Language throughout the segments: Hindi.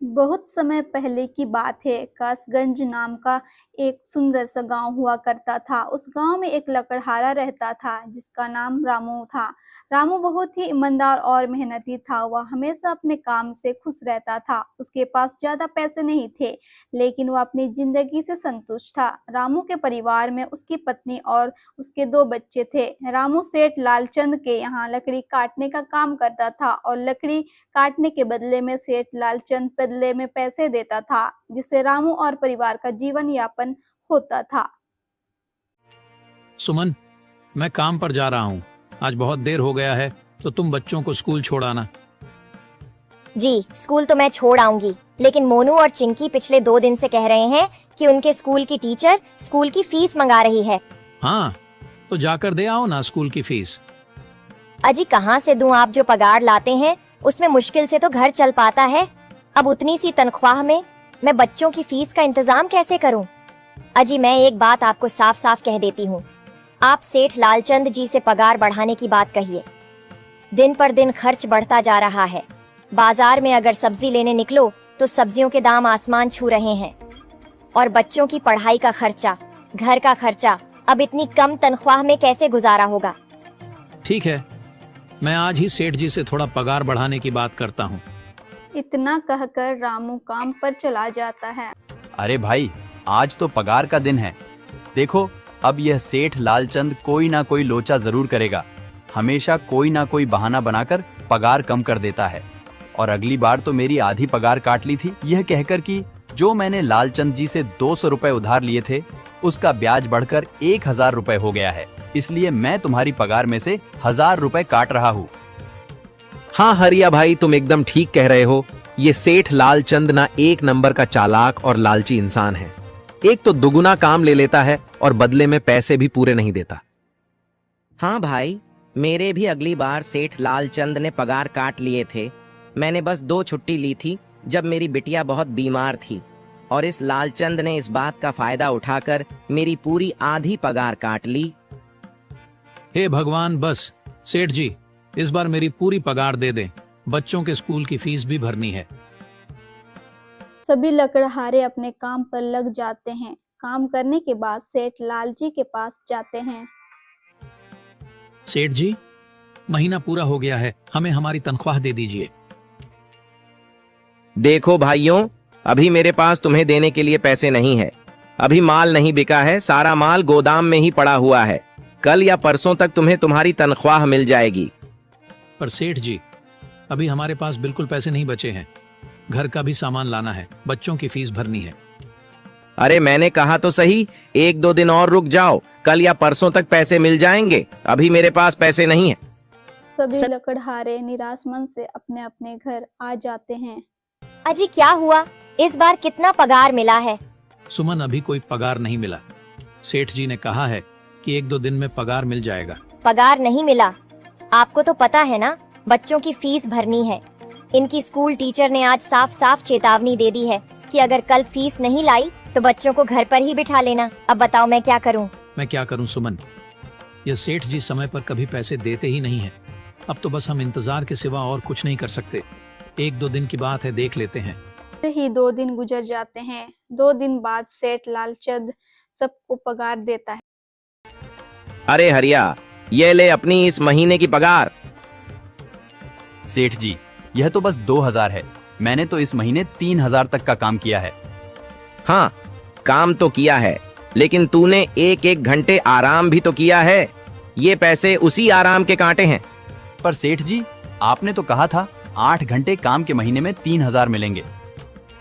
बहुत समय पहले की बात है। कासगंज नाम का एक सुंदर सा गांव हुआ करता था। उस गांव में एक लकड़हारा रहता था जिसका नाम रामू था। रामू बहुत ही ईमानदार और मेहनती था। वह हमेशा अपने काम से खुश रहता था। उसके पास ज्यादा पैसे नहीं थे, लेकिन वह अपनी जिंदगी से संतुष्ट था। रामू के परिवार में उसकी पत्नी और उसके दो बच्चे थे। रामू सेठ लालचंद के यहाँ लकड़ी काटने का काम करता था और लकड़ी काटने के बदले में सेठ लालचंद बदले में पैसे देता था, जिससे रामू और परिवार का जीवन यापन होता था। सुमन, मैं काम पर जा रहा हूँ। आज बहुत देर हो गया है, तो तुम बच्चों को स्कूल छोड़ाना। जी, स्कूल तो मैं छोड़ आऊंगी, लेकिन मोनू और चिंकी पिछले 2 दिन से कह रहे हैं कि उनके स्कूल की टीचर स्कूल की फीस मंगा रही है। हाँ, तो जाकर दे आओ ना स्कूल की फीस। अजी कहाँ से दूं? आप जो पगार लाते हैं उसमें मुश्किल से तो घर चल पाता है। अब उतनी सी तनख्वाह में मैं बच्चों की फीस का इंतजाम कैसे करूं? अजी मैं एक बात आपको साफ साफ कह देती हूँ, आप सेठ लालचंद जी से पगार बढ़ाने की बात कहिए। दिन पर दिन खर्च बढ़ता जा रहा है। बाजार में अगर सब्जी लेने निकलो तो सब्जियों के दाम आसमान छू रहे हैं, और बच्चों की पढ़ाई का खर्चा, घर का खर्चा, अब इतनी कम तनख्वाह में कैसे गुजारा होगा? ठीक है, मैं आज ही सेठ जी से थोड़ा पगार बढ़ाने की बात करता हूँ। इतना कहकर रामू काम पर चला जाता है। अरे भाई, आज तो पगार का दिन है। देखो, अब यह सेठ लालचंद कोई ना कोई लोचा जरूर करेगा। हमेशा कोई ना कोई बहाना बनाकर पगार कम कर देता है। और अगली बार तो मेरी आधी पगार काट ली थी, यह कहकर कि जो मैंने लालचंद जी से 200 रुपए उधार लिए थे, उसका ब्याज बढ़कर 1000 रुपए हो गया है। इसलिए मैं तुम्हारी पगार में से 1000 रुपए काट रहा हूँ। हाँ हरिया भाई, तुम एकदम ठीक कह रहे हो। ये सेठ लालचंद ना एक नंबर का चालाक और लालची इंसान है। एक तो दुगुना काम ले लेता है और बदले में पैसे भी पूरे नहीं देता। हाँ भाई, मेरे भी अगली बार सेठ लालचंद ने पगार काट लिए थे। मैंने बस 2 छुट्टी ली थी जब मेरी बिटिया बहुत बीमार थी, और इस लालचंद ने इस बात का फायदा उठाकर मेरी पूरी आधी पगार काट ली। हे भगवान, बस सेठ जी, इस बार मेरी पूरी पगार दे दें। बच्चों के स्कूल की फीस भी भरनी है। सभी लकड़हारे अपने काम पर लग जाते हैं। काम करने के बाद सेठ लालजी के पास जाते हैं। सेठ जी, महीना पूरा हो गया है, हमें हमारी तनख्वाह दे दीजिए। देखो भाइयों, अभी मेरे पास तुम्हें देने के लिए पैसे नहीं है। अभी माल नहीं बिका है, सारा माल गोदाम में ही पड़ा हुआ है। कल या परसों तक तुम्हें तुम्हारी तनख्वाह मिल जाएगी। पर सेठ जी, अभी हमारे पास बिल्कुल पैसे नहीं बचे हैं। घर का भी सामान लाना है, बच्चों की फीस भरनी है। अरे मैंने कहा तो सही, 1-2 दिन और रुक जाओ, कल या परसों तक पैसे मिल जाएंगे। अभी मेरे पास पैसे नहीं है। सभी लकड़हारे निराश मन से अपने अपने घर आ जाते हैं। अजी क्या हुआ? इस बार कितना पगार मिला है? सुमन, अभी कोई पगार नहीं मिला। सेठ जी ने कहा है कि 1-2 दिन में पगार मिल जाएगा। पगार नहीं मिला? आपको तो पता है ना, बच्चों की फीस भरनी है। इनकी स्कूल टीचर ने आज साफ साफ चेतावनी दे दी है कि अगर कल फीस नहीं लाई तो बच्चों को घर पर ही बिठा लेना। अब बताओ मैं क्या करूं? मैं क्या करूं सुमन, यह सेठ जी समय पर कभी पैसे देते ही नहीं है। अब तो बस हम इंतजार के सिवा और कुछ नहीं कर सकते। 1-2 दिन की बात है, देख लेते हैं। ही 2 दिन गुजर जाते हैं। 2 दिन बाद सेठ लालचंद सबको पगार देता है। अरे हरिया, ये ले अपनी इस महीने की पगार। सेठ जी, यह तो बस 2000 है। मैंने तो इस महीने 3000 तक का काम किया है। हाँ, काम तो किया है, लेकिन तूने 1-1 घंटे आराम भी तो किया है। ये पैसे उसी आराम के कांटे हैं। पर सेठ जी, आपने तो कहा था 8 घंटे काम के महीने में 3000 मिलेंगे,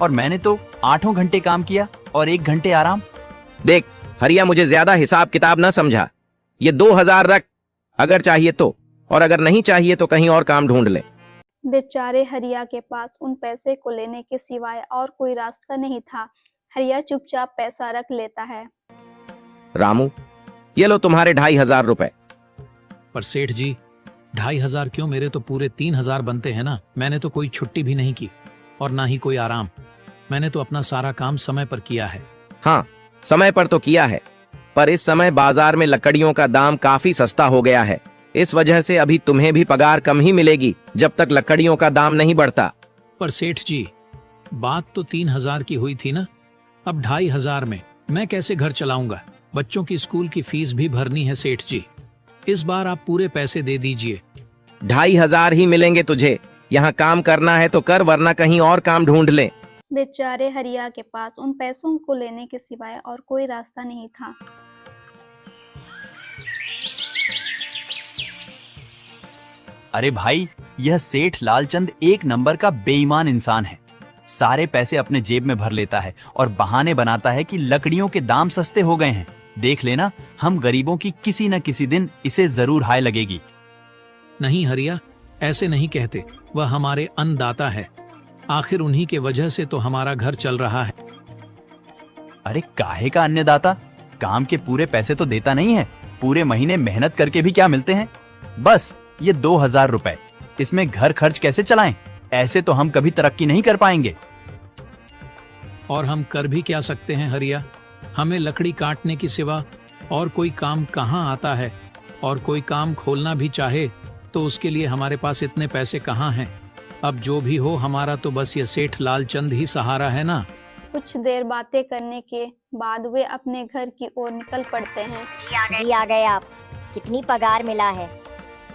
और मैंने तो 8 घंटे काम किया और 1 घंटे आराम। देख हरिया, मुझे ज्यादा हिसाब किताब ना समझा। ये 2000 रख, अगर चाहिए तो, और अगर नहीं चाहिए तो कहीं और काम ढूंढ ले। बेचारे हरिया के पास उन पैसे को लेने के सिवाय और कोई रास्ता नहीं था। हरिया चुपचाप पैसा रख लेता है। रामू, ये लो तुम्हारे 2500 रुपए। पर सेठ जी, 2500 क्यों? मेरे तो पूरे 3000 बनते हैं ना। मैंने तो कोई छुट्टी भी नहीं की और ना ही कोई आराम। मैंने तो अपना सारा काम समय पर किया है। हाँ, समय पर तो किया है, पर इस समय बाजार में लकड़ियों का दाम काफी सस्ता हो गया है। इस वजह से अभी तुम्हें भी पगार कम ही मिलेगी जब तक लकड़ियों का दाम नहीं बढ़ता। पर सेठ जी, बात तो 3,000 की हुई थी ना, अब 2,500 में मैं कैसे घर चलाऊंगा? बच्चों की स्कूल की फीस भी भरनी है सेठ जी। इस बार आप पूरे पैसे दे दीजिए। 2,500 ही मिलेंगे तुझे। यहाँ काम करना है तो कर, वरना कहीं और काम ढूंढ ले। बेचारे हरिया के पास उन पैसों को लेने के सिवाय और कोई रास्ता नहीं था। अरे भाई, यह सेठ लालचंद एक नंबर का बेईमान इंसान है। सारे पैसे अपने जेब में भर लेता है और बहाने बनाता है कि लकड़ियों के दाम सस्ते हो गए हैं। देख लेना, हम गरीबों की किसी न किसी दिन इसे जरूर हाय लगेगी। नहीं हरिया, ऐसे नहीं कहते। वह हमारे अन्नदाता है। आखिर उन्हीं के वजह से तो हमारा घर चल रहा है। अरे काहे का अन्नदाता? काम के पूरे पैसे तो देता नहीं है। पूरे महीने मेहनत करके भी क्या मिलते हैं? बस ये 2,000 रुपए। इसमें घर खर्च कैसे चलाएं? ऐसे तो हम कभी तरक्की नहीं कर पाएंगे। और हम कर भी क्या सकते हैं हरिया? हमें लकड़ी काटने की सिवा और कोई काम कहाँ आता है? और कोई काम खोलना भी चाहे तो उसके लिए हमारे पास इतने पैसे कहाँ हैं? अब जो भी हो, हमारा तो बस ये सेठ लालचंद ही सहारा है ना। कुछ देर बातें करने के बाद वे अपने घर की ओर निकल पड़ते हैं। जी आ गए आप। कितनी पगार मिला है?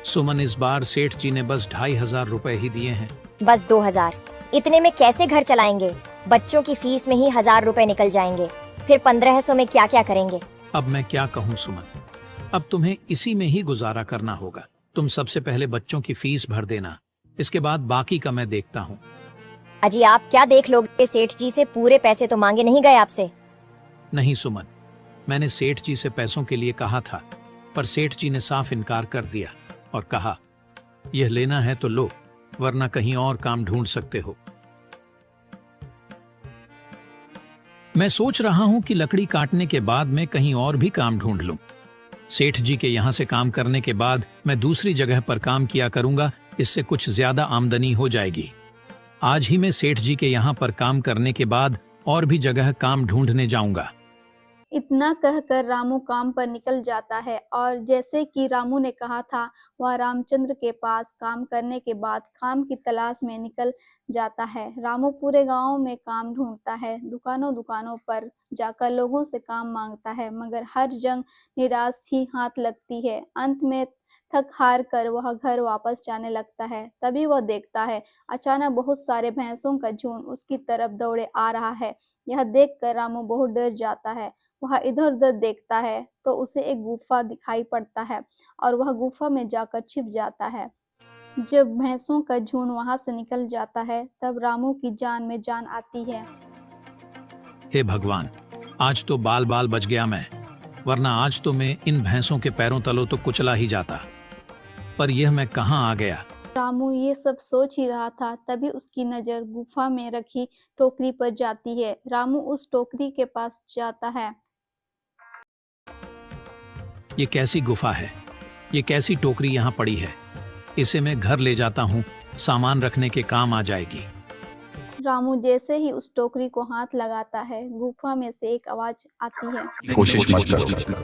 सुमन, इस बार सेठ जी ने बस 2,500 रुपए ही दिए हैं। बस 2,000। इतने में कैसे घर चलाएंगे? बच्चों की फीस में ही 1,000 रुपए निकल जाएंगे। फिर 1,500 में क्या क्या करेंगे? अब मैं क्या कहूँ सुमन, अब तुम्हें इसी में ही गुजारा करना होगा। तुम सबसे पहले बच्चों की फीस भर देना, इसके बाद बाकी का मैं देखता हूँ। अजी आप क्या देख लोगे? सेठ जी से पूरे पैसे तो मांगे नहीं गए आपसे? नहीं सुमन, मैंने सेठ जी से पैसों के लिए कहा था, पर सेठ जी ने साफ इनकार कर दिया और कहा, यह लेना है तो लो, वरना कहीं और काम ढूंढ सकते हो। मैं सोच रहा हूं कि लकड़ी काटने के बाद मैं कहीं और भी काम ढूंढ लूं। सेठ जी के यहां से काम करने के बाद मैं दूसरी जगह पर काम किया करूंगा, इससे कुछ ज्यादा आमदनी हो जाएगी। आज ही मैं सेठ जी के यहाँ पर काम करने के बाद और भी जगह काम ढूंढने जाऊंगा। इतना कहकर रामू काम पर निकल जाता है और जैसे कि रामू ने कहा था, वह रामचंद्र के पास काम करने के बाद काम की तलाश में निकल जाता है। रामू पूरे गांव में काम ढूंढता है, दुकानों दुकानों पर जाकर लोगों से काम मांगता है, मगर हर जंग निराश ही हाथ लगती है। अंत में थक हार कर वह घर वापस जाने लगता है। तभी वह देखता है, अचानक बहुत सारे भैंसों का झुंड उसकी तरफ दौड़े आ रहा है। यह देखकर रामू बहुत डर जाता है। वह इधर उधर देखता है तो उसे एक गुफा दिखाई पड़ता है और वह गुफा में जाकर छिप जाता है। जब भैंसों का झुंड वहां से निकल जाता है, तब रामू की जान में जान आती है। हे भगवान, आज तो बाल बाल बच गया मैं, वरना आज तो मैं इन भैंसों के पैरों तलों तो कुचला ही जाता। पर यह मैं कहाँ आ गया? रामू ये सब सोच ही रहा था, तभी उसकी नजर गुफा में रखी टोकरी पर जाती है। रामू उस टोकरी के पास जाता है। ये कैसी गुफा है? ये कैसी टोकरी यहाँ पड़ी है? इसे मैं घर ले जाता हूँ, सामान रखने के काम आ जाएगी। रामू जैसे ही उस टोकरी को हाथ लगाता है, गुफा में से एक आवाज आती है। कोशिश मत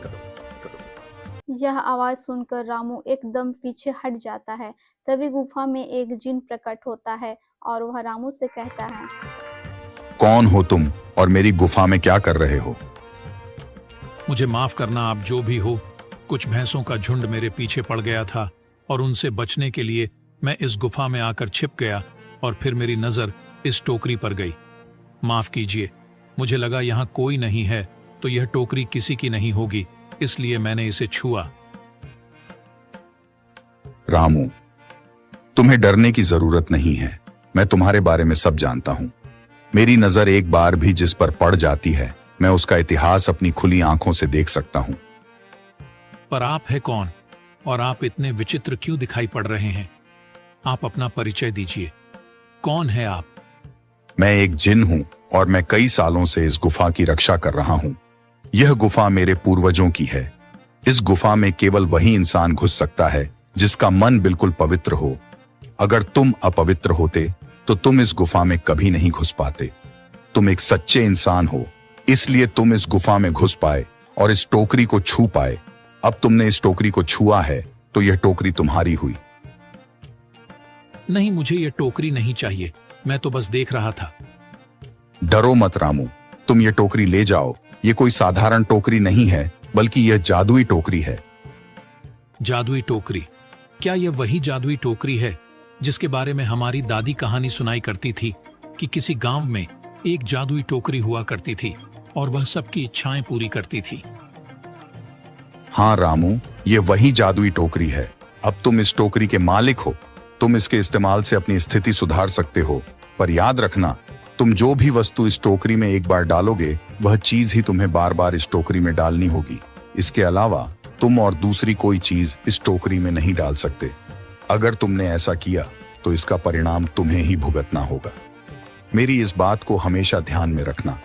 करो। यह आवाज सुनकर रामू एकदम पीछे हट जाता है। तभी गुफा में एक जिन प्रकट होता है और वह रामू से कहता है, कौन हो तुम और मेरी गुफा में क्या कर रहे हो? मुझे माफ करना, आप जो भी हो। कुछ भैंसों का झुंड मेरे पीछे पड़ गया था और उनसे बचने के लिए मैं इस गुफा में आकर छिप गया और फिर मेरी नजर इस टोकरी पर गई। माफ कीजिए, मुझे लगा यहाँ कोई नहीं है तो यह टोकरी किसी की नहीं होगी, इसलिए मैंने इसे छुआ। रामू, तुम्हें डरने की जरूरत नहीं है। मैं तुम्हारे बारे में सब जानता हूँ। मेरी नजर एक बार भी जिस पर पड़ जाती है, मैं उसका इतिहास अपनी खुली आंखों से देख सकता हूँ। पर आप है कौन और आप इतने विचित्र क्यों दिखाई पड़ रहे हैं? आप अपना परिचय दीजिए। कौन है आप? मैं एक जिन हूँ और मैं कई सालों से इस गुफा की रक्षा कर रहा हूँ। यह गुफा मेरे पूर्वजों की है। इस गुफा में केवल वही इंसान घुस सकता है जिसका मन बिल्कुल पवित्र हो। अगर तुम अपवित्र होते तो तुम इस गुफा में कभी नहीं घुस पाते। तुम एक सच्चे इंसान हो, इसलिए तुम इस गुफा में घुस पाए और इस टोकरी को छू पाए। अब तुमने इस टोकरी को छुआ है तो यह टोकरी तुम्हारी हुई। नहीं, मुझे यह टोकरी नहीं चाहिए। मैं तो बस देख रहा था। डरो मत रामू, तुम ये टोकरी ले जाओ। ये कोई साधारण टोकरी नहीं है, बल्कि यह जादुई टोकरी है। जादुई टोकरी? क्या यह वही जादुई टोकरी है जिसके बारे में हमारी दादी कहानी सुनाई करती थी कि किसी गांव में एक जादुई टोकरी हुआ करती थी और वह सबकी इच्छाएं पूरी करती थी? हाँ रामू, ये वही जादुई टोकरी है। अब तुम इस टोकरी के मालिक हो। तुम इसके इस्तेमाल से अपनी स्थिति सुधार सकते हो, पर याद रखना, तुम जो भी वस्तु इस टोकरी में एक बार डालोगे, वह चीज ही तुम्हें बार बार इस टोकरी में डालनी होगी। इसके अलावा तुम और दूसरी कोई चीज इस टोकरी में नहीं डाल सकते। अगर तुमने ऐसा किया तो इसका परिणाम तुम्हें ही भुगतना होगा। मेरी इस बात को हमेशा ध्यान में रखना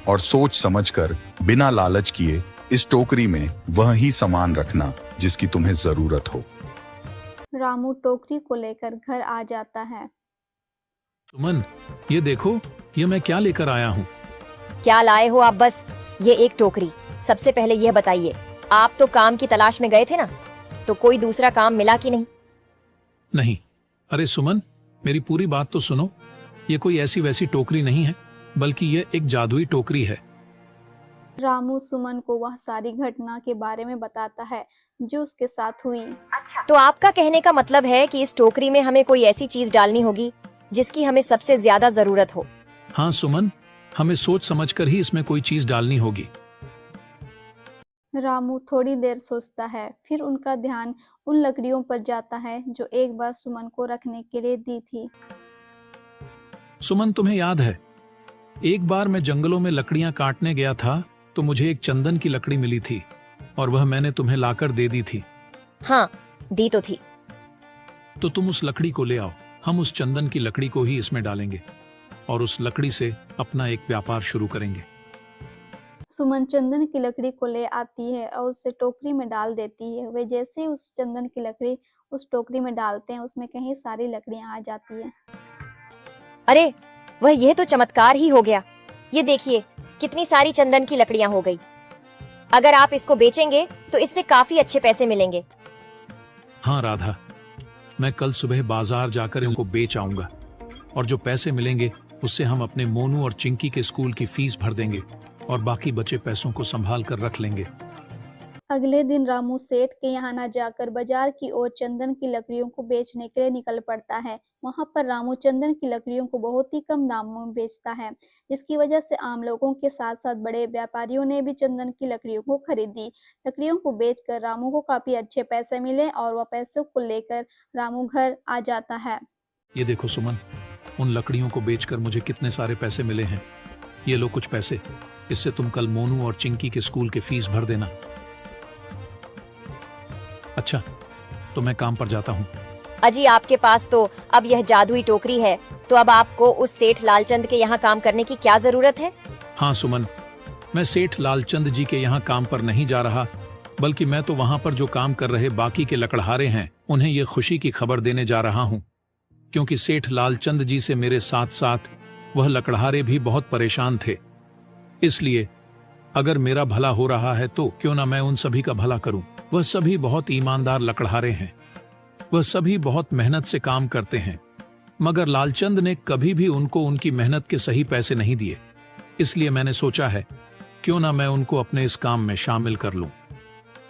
और सोच समझकर बिना लालच किए इस टोकरी में वह ही सामान रखना जिसकी तुम्हें जरूरत हो। रामू टोकरी को लेकर घर आ जाता है। सुमन, ये देखो, ये मैं क्या लेकर आया हूँ। क्या लाए हो आप? बस ये एक टोकरी। सबसे पहले यह बताइए, आप तो काम की तलाश में गए थे ना, तो कोई दूसरा काम मिला कि नहीं? नहीं। अरे सुमन, मेरी पूरी बात तो सुनो। ये कोई ऐसी वैसी टोकरी नहीं है, बल्कि ये एक जादुई टोकरी है। रामू सुमन को वह सारी घटना के बारे में बताता है जो उसके साथ हुई। तो आपका कहने का मतलब है कि इस टोकरी में हमें कोई ऐसी चीज डालनी होगी जिसकी हमें सबसे ज्यादा जरूरत हो। हाँ सुमन, हमें सोच समझकर ही इसमें कोई चीज डालनी होगी। रामू थोड़ी देर सोचता है, फिर उनका ध्यान उन लकड़ियों पर जाता है जो एक बार सुमन को रखने के लिए दी थी। सुमन, तुम्हें याद है, एक बार मैं जंगलों में लकड़ियां काटने गया था तो मुझे एक चंदन की लकड़ी मिली थी और वह मैंने तुम्हें लाकर दे दी थी। हाँ, दी तो थी। तो तुम उस लकड़ी को ले आओ। हम उस चंदन की लकड़ी को ही इसमें डालेंगे और उस लकड़ी से अपना एक व्यापार शुरू करेंगे। सुमन चंदन की लकड़ी को ले आती है और उसे टोकरी में डाल देती है। वे जैसे उस चंदन की लकड़ी उस टोकरी में डालते हैं, उसमें कहीं सारी लकड़ियां आ जाती हैं। अरे वह, यह तो चमत्कार ही हो गया। ये देखिए, कितनी सारी चंदन की लकड़ियां हो गई। अगर आप इसको बेचेंगे तो इससे काफी अच्छे पैसे मिलेंगे। हाँ राधा, मैं कल सुबह बाजार जाकर इनको बेच आऊंगा और जो पैसे मिलेंगे उससे हम अपने मोनू और चिंकी के स्कूल की फीस भर देंगे और बाकी बचे पैसों को संभाल कर रख लेंगे। अगले दिन रामू सेठ के यहाँ न जाकर बाजार की ओर चंदन की लकड़ियों को बेचने के लिए निकल पड़ता है। वहां पर रामू चंदन की लकड़ियों को बहुत ही कम दामों में बेचता है, जिसकी वजह से आम लोगों के साथ साथ बड़े व्यापारियों ने भी चंदन की लकड़ियों को खरीदी। लकड़ियों को बेचकर रामू को काफी अच्छे पैसे मिले और वह पैसों को लेकर रामू घर आ जाता है। ये देखो सुमन, उन लकड़ियों को बेचकर मुझे कितने सारे पैसे मिले हैं। ये लो कुछ पैसे, इससे तुम कल मोनू और चिंकी के स्कूल की फीस भर देना। अच्छा, तो मैं काम पर जाता हूँ। अजी, आपके पास तो अब यह जादुई टोकरी है, तो अब आपको उस सेठ लालचंद के यहाँ काम करने की क्या जरूरत है? हाँ सुमन, मैं सेठ लालचंद जी के यहाँ काम पर नहीं जा रहा, बल्कि मैं तो वहां पर जो काम कर रहे बाकी के लकड़हारे हैं उन्हें ये खुशी की खबर देने जा रहा हूँ, क्योंकि सेठ लालचंद जी से मेरे साथ साथ वह लकड़हारे भी बहुत परेशान थे। इसलिए अगर मेरा भला हो रहा है तो क्यों ना मैं उन सभी का भला करूं। वह सभी बहुत ईमानदार लकड़हारे हैं, वह सभी बहुत मेहनत से काम करते हैं, मगर लालचंद ने कभी भी उनको उनकी मेहनत के सही पैसे नहीं दिए। इसलिए मैंने सोचा है क्यों ना मैं उनको अपने इस काम में शामिल कर लूं।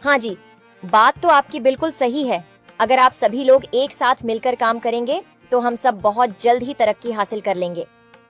हाँ जी, बात तो आपकी बिल्कुल सही है। अगर आप सभी लोग एक साथ मिलकर काम करेंगे तो हम सब बहुत जल्द ही तरक्की हासिल कर लेंगे।